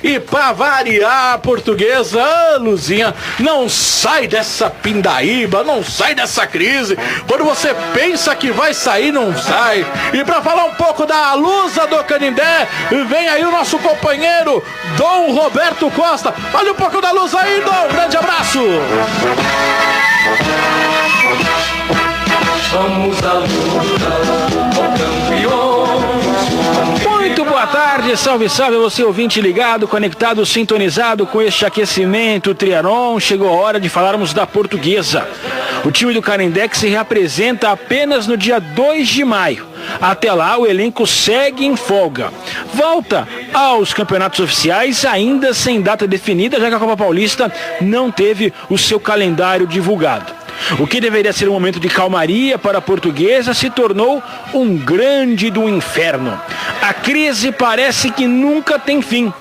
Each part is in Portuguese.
E pra variar, Portuguesa, Luzinha, não sai dessa pindaíba, não sai dessa crise. Quando você pensa que vai sair, não sai. E pra falar um pouco da Lusa do Canindé, vem aí o nosso companheiro Dom Roberto Costa. Olha um pouco da luz aí, Dom. Grande abraço. Vamos à luta, campeões. Muito boa tarde, salve, salve, você ouvinte ligado, conectado, sintonizado com este aquecimento Trianon. Chegou a hora de falarmos da Portuguesa. O time do Canindé que se reapresenta apenas no dia 2 de maio. Até lá, o elenco segue em folga. Volta aos campeonatos oficiais, ainda sem data definida, já que a Copa Paulista não teve o seu calendário divulgado. O que deveria ser um momento de calmaria para a Portuguesa se tornou um grande do inferno. A crise parece que nunca tem fim.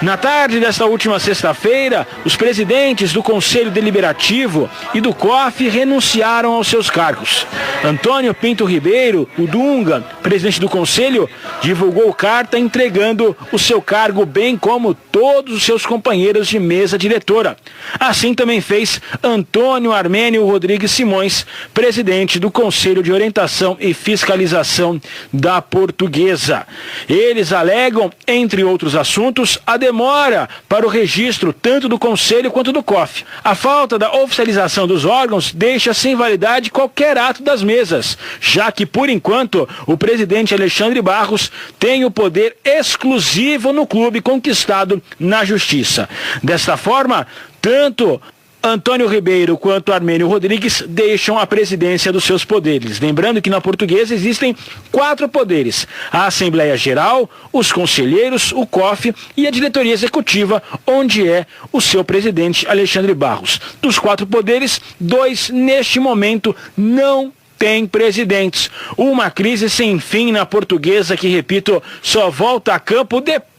Na tarde desta última sexta-feira, os presidentes do Conselho Deliberativo e do COF renunciaram aos seus cargos. Antônio Pinto Ribeiro, o Dunga, presidente do Conselho, divulgou carta entregando o seu cargo, bem como todos os seus companheiros de mesa diretora. Assim também fez Antônio Armênio Rodrigues Simões, presidente do Conselho de Orientação e Fiscalização da Portuguesa. Eles alegam, entre outros assuntos, a demora para o registro tanto do Conselho quanto do COF. A falta da oficialização dos órgãos deixa sem validade qualquer ato das mesas, já que, por enquanto, o presidente Alexandre Barros tem o poder exclusivo no clube conquistado na Justiça. Desta forma, tanto Antônio Ribeiro quanto Armênio Rodrigues deixam a presidência dos seus poderes. Lembrando que na Portuguesa existem 4 poderes: a Assembleia Geral, os conselheiros, o COF e a diretoria executiva, onde é o seu presidente Alexandre Barros. Dos 4 poderes, 2 neste momento não tem presidentes. Uma crise sem fim na Portuguesa que, repito, só volta a campo depois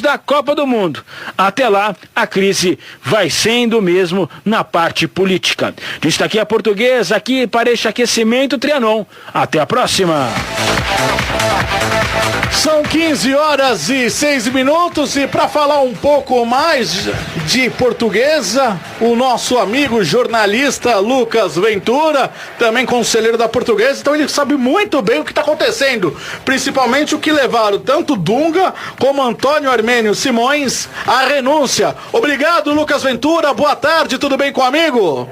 da Copa do Mundo. Até lá, a crise vai sendo mesmo na parte política. Está aqui a Portuguesa, aqui para este aquecimento Trianon. Até a próxima. São 15h06 e para falar um pouco mais de Portuguesa, o nosso amigo jornalista Lucas Ventura, também conselheiro da Portuguesa, então ele sabe muito bem o que está acontecendo, principalmente o que levaram tanto Dunga como Antônio Armênio Simões à renúncia. Obrigado, Lucas Ventura, boa tarde, tudo bem com o amigo?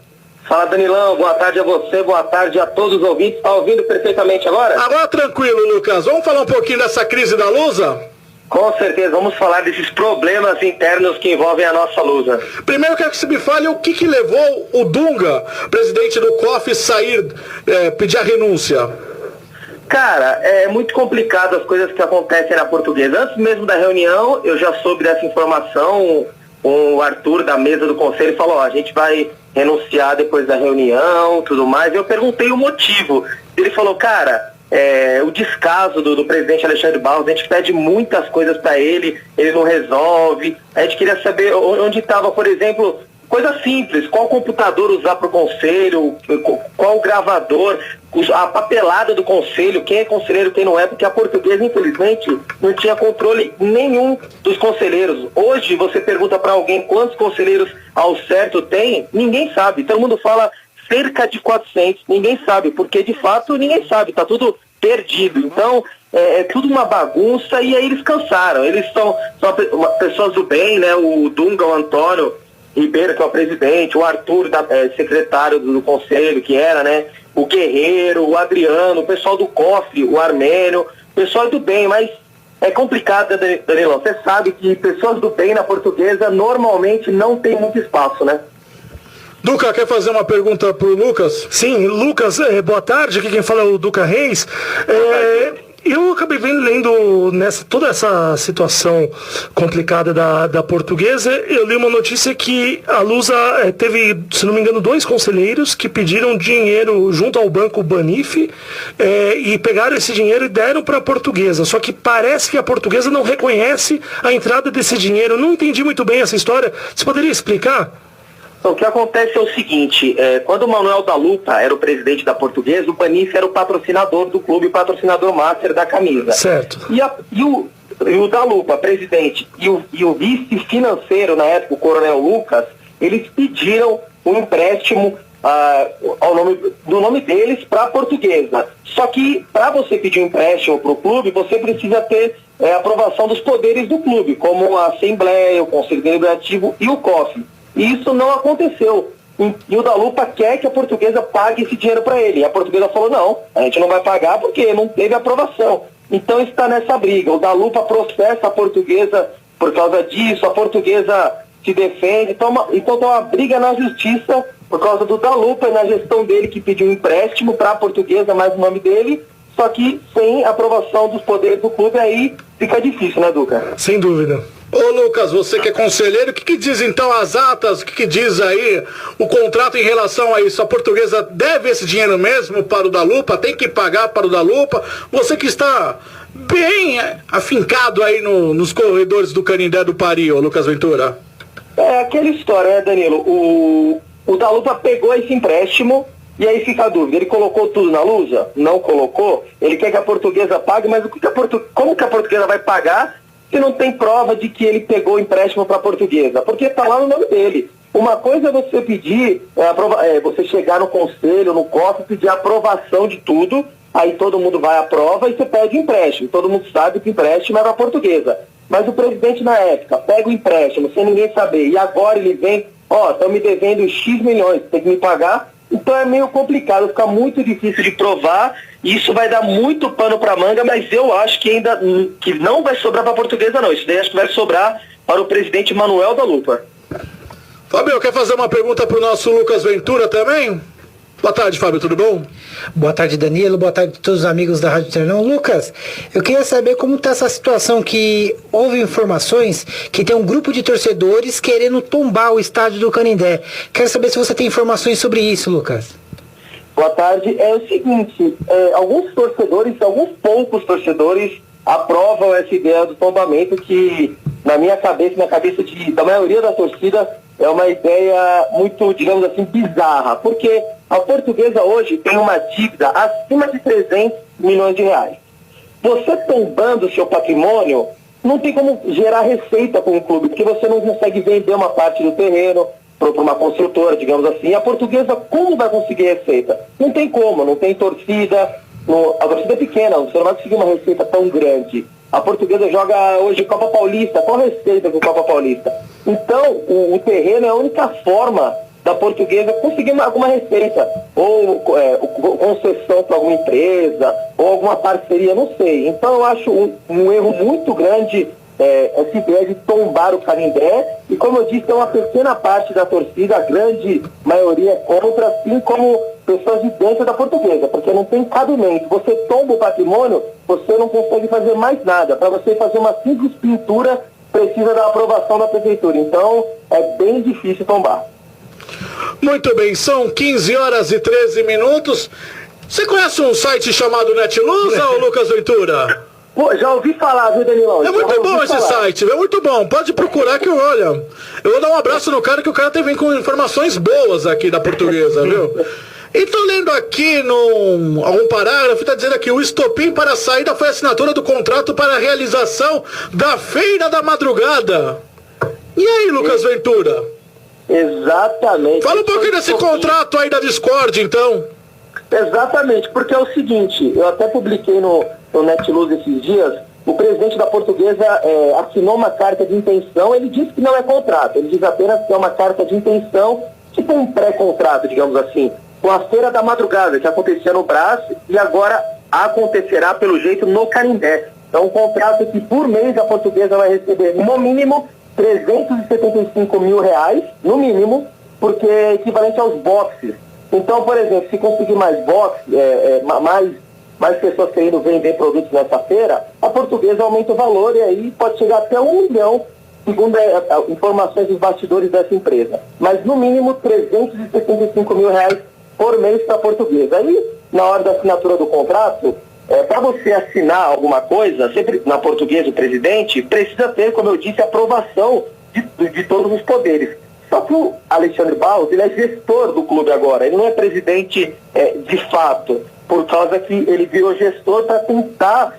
Fala, Danilão, boa tarde a você, boa tarde a todos os ouvintes. Está ouvindo perfeitamente agora? Agora tranquilo, Lucas. Vamos falar um pouquinho dessa crise da Lusa? Com certeza, vamos falar desses problemas internos que envolvem a nossa Lusa. Primeiro eu quero que você me fale o que levou o Dunga, presidente do COF, sair, pedir a renúncia. Cara, é muito complicado as coisas que acontecem na Portuguesa. Antes mesmo da reunião, eu já soube dessa informação. O Arthur, da mesa do conselho, falou: a gente vai renunciar depois da reunião, tudo mais. Eu perguntei o motivo. Ele falou: cara, o descaso do presidente Alexandre Barros, a gente pede muitas coisas para ele não resolve. A gente queria saber onde estava, por exemplo, coisa simples: qual computador usar para o conselho, qual gravador, a papelada do conselho, quem é conselheiro, quem não é, porque a Portuguesa, infelizmente, não tinha controle nenhum dos conselheiros. Hoje, você pergunta para alguém quantos conselheiros ao certo tem, ninguém sabe. Todo mundo fala cerca de 400, ninguém sabe, porque de fato ninguém sabe, está tudo perdido. Então, é tudo uma bagunça, e aí eles cansaram. Eles são pessoas do bem, né? O Dunga, o Antônio Ribeiro, que é o presidente, o Arthur, secretário do conselho, que era, né? O Guerreiro, o Adriano, o pessoal do COF, o Armênio, o pessoal do bem, mas é complicado, Danilão. Você sabe que pessoas do bem na Portuguesa normalmente não tem muito espaço, né? Duca, quer fazer uma pergunta pro Lucas? Sim, Lucas, boa tarde, aqui quem fala é o Duca Reis. Eu acabei lendo toda essa situação complicada da Portuguesa. Eu li uma notícia que a Lusa teve, se não me engano, 2 conselheiros que pediram dinheiro junto ao banco Banif e pegaram esse dinheiro e deram para a Portuguesa. Só que parece que a Portuguesa não reconhece a entrada desse dinheiro. Não entendi muito bem essa história. Você poderia explicar? Então, o que acontece é o seguinte: quando o Manuel da Lupa era o presidente da Portuguesa, o Banif era o patrocinador do clube, o patrocinador master da camisa. Certo. E o da Lupa, presidente, e o vice financeiro, na época, o Coronel Lucas, eles pediram um empréstimo do nome deles para a Portuguesa. Só que para você pedir um empréstimo para o clube, você precisa ter aprovação dos poderes do clube, como a Assembleia, o Conselho Deliberativo e o COF. E isso não aconteceu. E o da Lupa quer que a Portuguesa pague esse dinheiro para ele. E a Portuguesa falou, não, a gente não vai pagar porque não teve aprovação. Então está nessa briga. O da Lupa processa a Portuguesa por causa disso, a Portuguesa se defende. Então tá uma briga na justiça por causa do da Lupa e na gestão dele, que pediu um empréstimo para a Portuguesa, mais o nome dele, só que sem aprovação dos poderes do clube, aí fica difícil, né, Duca? Sem dúvida. Ô Lucas, você que é conselheiro, o que diz então as atas, o que diz aí o contrato em relação a isso? A Portuguesa deve esse dinheiro mesmo para o da Lupa? Tem que pagar para o da Lupa? Você que está bem afincado aí nos corredores do Canindé do Pari, ô Lucas Ventura. É aquela história, né, Danilo? O da Lupa pegou esse empréstimo e aí fica a dúvida. Ele colocou tudo na Lusa? Não colocou? Ele quer que a Portuguesa pague, mas como que a Portuguesa vai pagar se não tem prova de que ele pegou o empréstimo para a Portuguesa? Porque está lá no nome dele. Uma coisa é você pedir, você chegar no conselho, no COF, pedir a aprovação de tudo, aí todo mundo vai à prova e você pede empréstimo. Todo mundo sabe que o empréstimo é para a Portuguesa. Mas o presidente na época pega o empréstimo sem ninguém saber, e agora ele vem, estão me devendo X milhões, tem que me pagar. Então é meio complicado, fica muito difícil de provar, e isso vai dar muito pano para manga, mas eu acho que ainda que não vai sobrar para a Portuguesa não, isso daí acho que vai sobrar para o presidente Manuel da Lupa. Fábio, quer fazer uma pergunta para o nosso Lucas Ventura também? Boa tarde, Fábio, tudo bom? Boa tarde, Danilo, boa tarde a todos os amigos da Rádio Ternão. Lucas, eu queria saber como está essa situação, que houve informações que tem um grupo de torcedores querendo tombar o estádio do Canindé. Quero saber se você tem informações sobre isso, Lucas. Boa tarde. É o seguinte, alguns poucos torcedores aprovam essa ideia do tombamento, que na minha cabeça, na cabeça da maioria da torcida, é uma ideia muito, digamos assim, bizarra, porque a Portuguesa hoje tem uma dívida acima de 300 milhões de reais. Você tombando o seu patrimônio, não tem como gerar receita com o clube, porque você não consegue vender uma parte do terreno para uma construtora, digamos assim. A Portuguesa, como vai conseguir receita? Não tem como, não tem torcida, a torcida é pequena, você não vai conseguir uma receita tão grande. A Portuguesa joga hoje Copa Paulista, qual receita com Copa Paulista? Então, o terreno é a única forma da Portuguesa conseguir alguma receita, ou concessão para alguma empresa, ou alguma parceria, não sei. Então eu acho um erro muito grande essa ideia de tombar o Canindé, e como eu disse, é uma pequena parte da torcida, a grande maioria é contra, assim como pessoas de dentro da Portuguesa, porque não tem cabimento. Você tomba o patrimônio, você não consegue fazer mais nada. Para você fazer uma simples pintura, precisa da aprovação da prefeitura. Então, é bem difícil tombar. Muito bem, são 15 horas e 13 minutos. Você conhece um site chamado Netluz, ou Lucas Ventura? Pô, já ouvi falar, viu, Danilão? É muito bom esse site, é muito bom. Pode procurar que olha. Eu vou dar um abraço no cara, que o cara vem com informações boas aqui da Portuguesa, viu? E tô lendo aqui algum parágrafo, tá dizendo aqui: o estopim para a saída foi a assinatura do contrato para a realização da Feira da Madrugada. E aí, Lucas Ventura? Exatamente. Fala um pouquinho desse contrato aí da Discord, então. Exatamente, porque é o seguinte, eu até publiquei no Netluz esses dias, o presidente da Portuguesa assinou uma carta de intenção. Ele disse que não é contrato, ele diz apenas que é uma carta de intenção, tipo um pré-contrato, digamos assim, com a Feira da Madrugada, que acontecia no Brás, e agora acontecerá, pelo jeito, no Canindé. Então, um contrato que por mês a Portuguesa vai receber, no mínimo, 375 mil reais, no mínimo, porque é equivalente aos boxes. Então, por exemplo, se conseguir mais boxes, mais pessoas querendo vender produtos nessa feira, a Portuguesa aumenta o valor, e aí pode chegar até 1 milhão, segundo informações dos bastidores dessa empresa. Mas, no mínimo, 375 mil reais por mês para a Portuguesa. Aí, na hora da assinatura do contrato, para você assinar alguma coisa, sempre na Portuguesa, o presidente precisa ter, como eu disse, aprovação de todos os poderes. Só que o Alexandre Barros, ele é gestor do clube agora, ele não é presidente de fato, por causa que ele virou gestor para tentar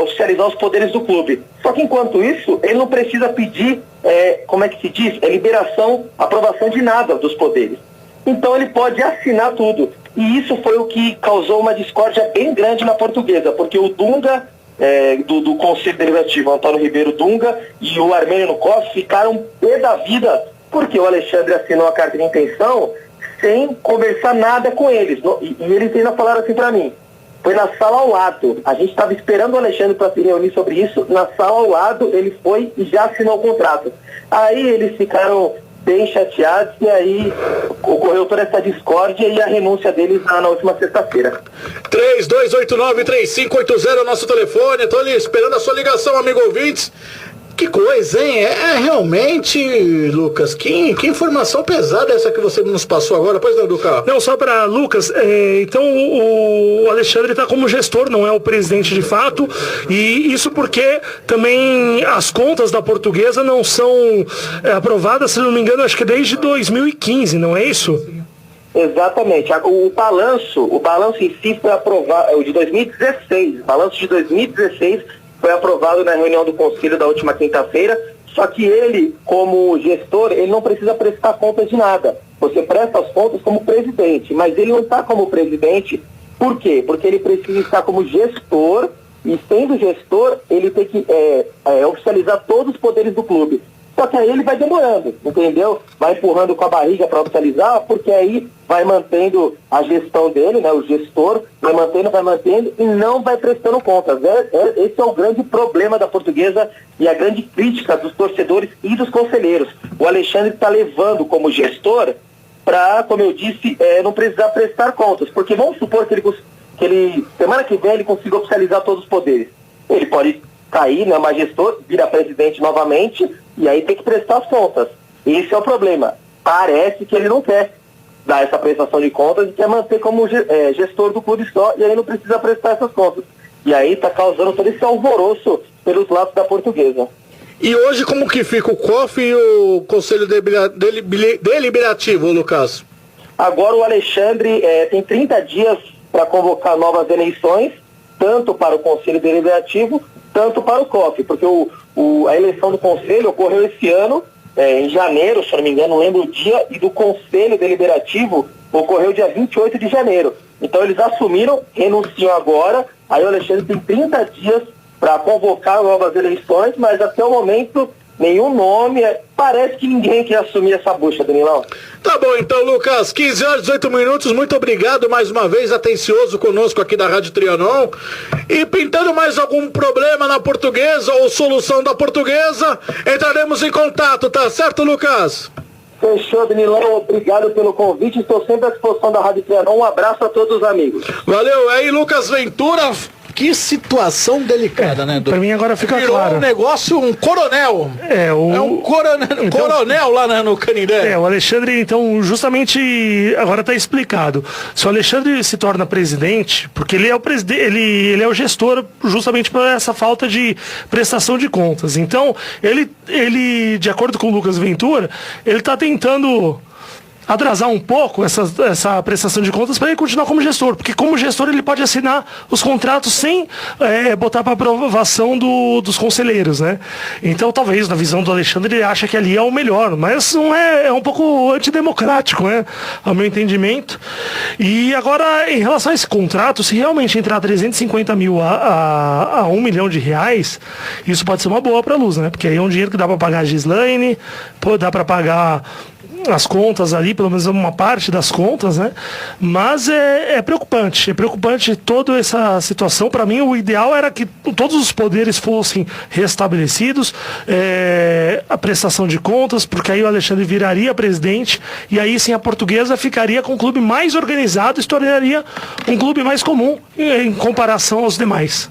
oficializar os poderes do clube. Só que enquanto isso, ele não precisa pedir, como é que se diz? Liberação, aprovação de nada dos poderes. Então ele pode assinar tudo. E isso foi o que causou uma discórdia bem grande na Portuguesa, porque o Dunga, do Conselho Deliberativo, Antônio Ribeiro Dunga, e o Armênio Nukov ficaram pé da vida, porque o Alexandre assinou a carta de intenção sem conversar nada com eles. E eles ainda falaram assim para mim, foi na sala ao lado. A gente estava esperando o Alexandre para se reunir sobre isso. Na sala ao lado, ele foi e já assinou o contrato. Aí eles ficaram bem chateados e aí ocorreu toda essa discórdia e a renúncia deles na última sexta-feira. 3289-3580 é o nosso telefone. Estou ali esperando a sua ligação, amigo ouvintes. Que coisa, hein? Realmente, Lucas, que informação pesada essa que você nos passou agora. Pois não, Duca? Não, só para Lucas, então o Alexandre está como gestor, não é o presidente de fato, e isso porque também as contas da Portuguesa não são aprovadas, se não me engano, acho que desde 2015, não é isso? Exatamente. O balanço em si foi aprovado, o de 2016, o balanço de 2016 foi aprovado na reunião do Conselho da última quinta-feira, só que ele, como gestor, ele não precisa prestar contas de nada. Você presta as contas como presidente, mas ele não está como presidente. Por quê? Porque ele precisa estar como gestor, e sendo gestor, ele tem que oficializar todos os poderes do clube. Só que aí ele vai demorando, entendeu? Vai empurrando com a barriga para oficializar, porque aí vai mantendo a gestão dele, né? O gestor vai mantendo e não vai prestando contas. Esse é o grande problema da Portuguesa e a grande crítica dos torcedores e dos conselheiros. O Alexandre está levando como gestor para, como eu disse, não precisar prestar contas. Porque vamos supor que ele semana que vem ele consiga oficializar todos os poderes. Ele pode cair, né, mas gestor, vira presidente novamente, e aí tem que prestar as contas. Esse é o problema. Parece que ele não quer dar essa prestação de contas e quer manter como gestor do clube só, e aí não precisa prestar essas contas. E aí está causando todo esse alvoroço pelos lados da Portuguesa. E hoje como que fica o COF e o Conselho Deliberativo, Lucas? Agora o Alexandre tem 30 dias para convocar novas eleições, tanto para o Conselho Deliberativo, tanto para o COF, porque a eleição do Conselho ocorreu esse ano, em janeiro, se eu não me engano, não lembro o dia, e do Conselho Deliberativo ocorreu dia 28 de janeiro. Então eles assumiram, renunciam agora, aí o Alexandre tem 30 dias para convocar novas eleições, mas até o momento nenhum nome, parece que ninguém quer assumir essa bucha, Danilão. Tá bom, então, Lucas, 15 horas, 18 minutos, muito obrigado mais uma vez, atencioso conosco aqui da Rádio Trianon. E pintando mais algum problema na Portuguesa ou solução da Portuguesa, entraremos em contato, tá certo, Lucas? Fechou, Danilão, obrigado pelo convite, estou sempre à disposição da Rádio Trianon, um abraço a todos os amigos. Valeu, aí Lucas Ventura. Que situação delicada, né? Pra mim agora fica Virou claro. Um negócio, um coronel. É um coronel lá no Canindé. O Alexandre, então, justamente agora tá explicado. Se o Alexandre se torna presidente, porque ele é o presidente, ele é o gestor justamente por essa falta de prestação de contas. Então, ele de acordo com o Lucas Ventura, ele tá tentando atrasar um pouco essa prestação de contas para ele continuar como gestor, porque como gestor ele pode assinar os contratos sem botar para aprovação dos conselheiros, né? Então talvez na visão do Alexandre ele acha que ali é o melhor, mas não é um pouco antidemocrático, né? Ao meu entendimento. E agora em relação a esse contrato, se realmente entrar 350 mil a 1 milhão de reais, isso pode ser uma boa para a Luz, né? Porque aí é um dinheiro que dá para pagar a Gislaine, dá para pagar as contas ali, pelo menos uma parte das contas, né? Mas é preocupante toda essa situação. Para mim, o ideal era que todos os poderes fossem restabelecidos, a prestação de contas, porque aí o Alexandre viraria presidente, e aí sim a Portuguesa ficaria com um clube mais organizado e se tornaria um clube mais comum em comparação aos demais.